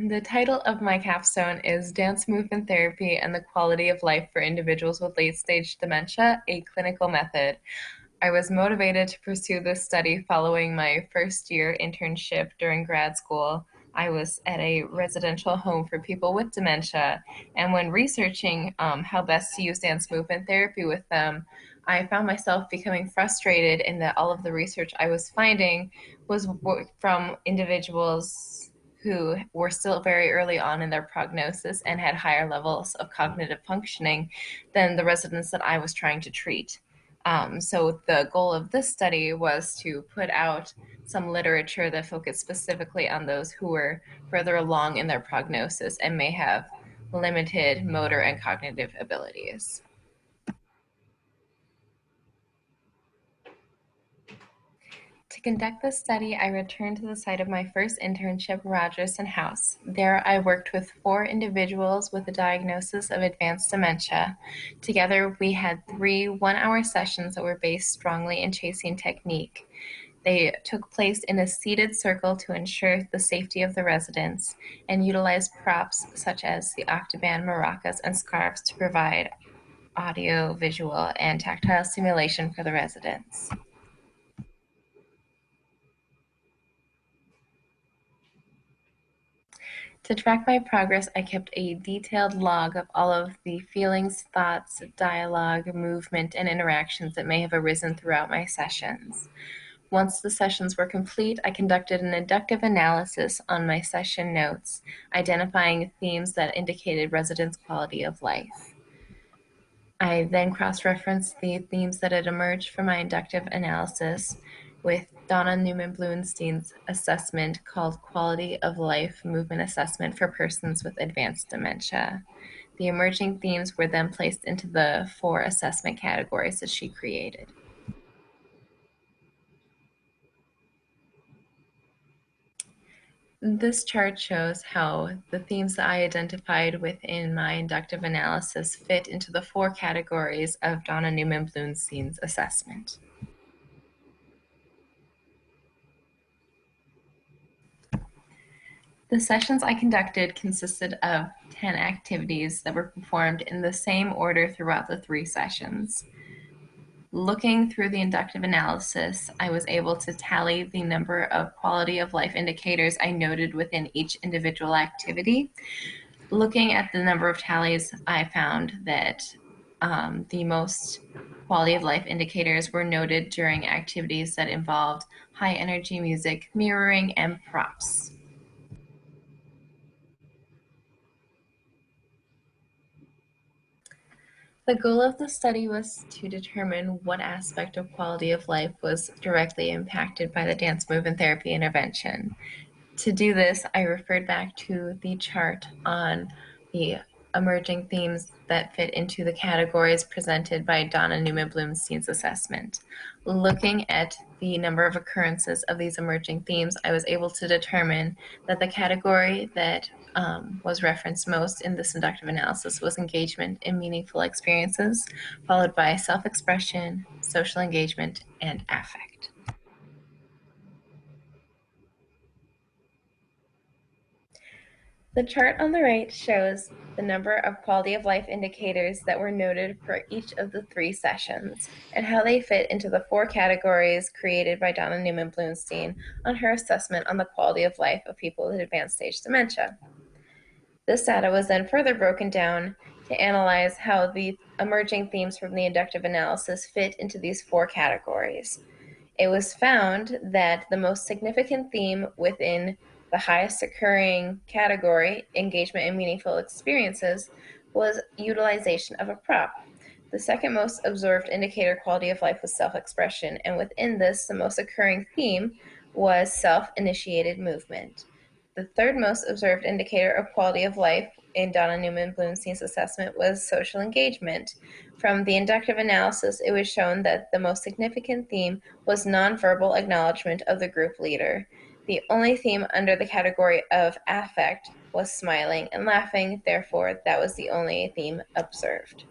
The title of my capstone is Dance Movement Therapy and the Quality of Life for Individuals with Late-Stage Dementia, a Clinical Method. I was motivated to pursue this study following my first-year internship during grad school. I was at a residential home for people with dementia, and when researching how best to use dance movement therapy with them, I found myself becoming frustrated in that all of the research I was finding was from individuals who were still very early on in their prognosis and had higher levels of cognitive functioning than the residents that I was trying to treat. So the goal of this study was to put out some literature that focused specifically on those who were further along in their prognosis and may have limited motor and cognitive abilities. To conduct this study, I returned to the site of my first internship, Rogerson House. There, I worked with 4 individuals with a diagnosis of advanced dementia. Together, we had 3 one-hour sessions that were based strongly in chasing technique. They took place in a seated circle to ensure the safety of the residents and utilized props such as the octoband, maracas, and scarves to provide audio, visual, and tactile stimulation for the residents. To track my progress, I kept a detailed log of all of the feelings, thoughts, dialogue, movement, and interactions that may have arisen throughout my sessions. Once the sessions were complete, I conducted an inductive analysis on my session notes, identifying themes that indicated residents' quality of life. I then cross-referenced the themes that had emerged from my inductive analysis with Donna Newman-Blunstein's assessment called Quality of Life Movement Assessment for Persons with Advanced Dementia. The emerging themes were then placed into the 4 assessment categories that she created. This chart shows how the themes that I identified within my inductive analysis fit into the 4 categories of Donna Newman-Blunstein's assessment. The sessions I conducted consisted of 10 activities that were performed in the same order throughout the 3 sessions. Looking through the inductive analysis, I was able to tally the number of quality of life indicators I noted within each individual activity. Looking at the number of tallies, I found that the most quality of life indicators were noted during activities that involved high energy music, mirroring, and props. The goal of the study was to determine what aspect of quality of life was directly impacted by the dance movement therapy intervention. To do this, I referred back to the chart on the emerging themes that fit into the categories presented by Donna Newman-Blunstein's assessment. Looking at the number of occurrences of these emerging themes, I was able to determine that the category that was referenced most in this inductive analysis was engagement in meaningful experiences, followed by self-expression, social engagement, and affect. The chart on the right shows the number of quality of life indicators that were noted for each of the 3 sessions and how they fit into the 4 categories created by Donna Newman-Blunstein on her assessment on the quality of life of people with advanced stage dementia. This data was then further broken down to analyze how the emerging themes from the inductive analysis fit into these 4 categories. It was found that the most significant theme within the highest occurring category, engagement in meaningful experiences, was utilization of a prop. The second most observed indicator quality of life was self-expression, and within this, the most occurring theme was self-initiated movement. The third most observed indicator of quality of life in Donna Newman-Blunstein's assessment was social engagement. From the inductive analysis, it was shown that the most significant theme was nonverbal acknowledgement of the group leader. The only theme under the category of affect was smiling and laughing, therefore that was the only theme observed.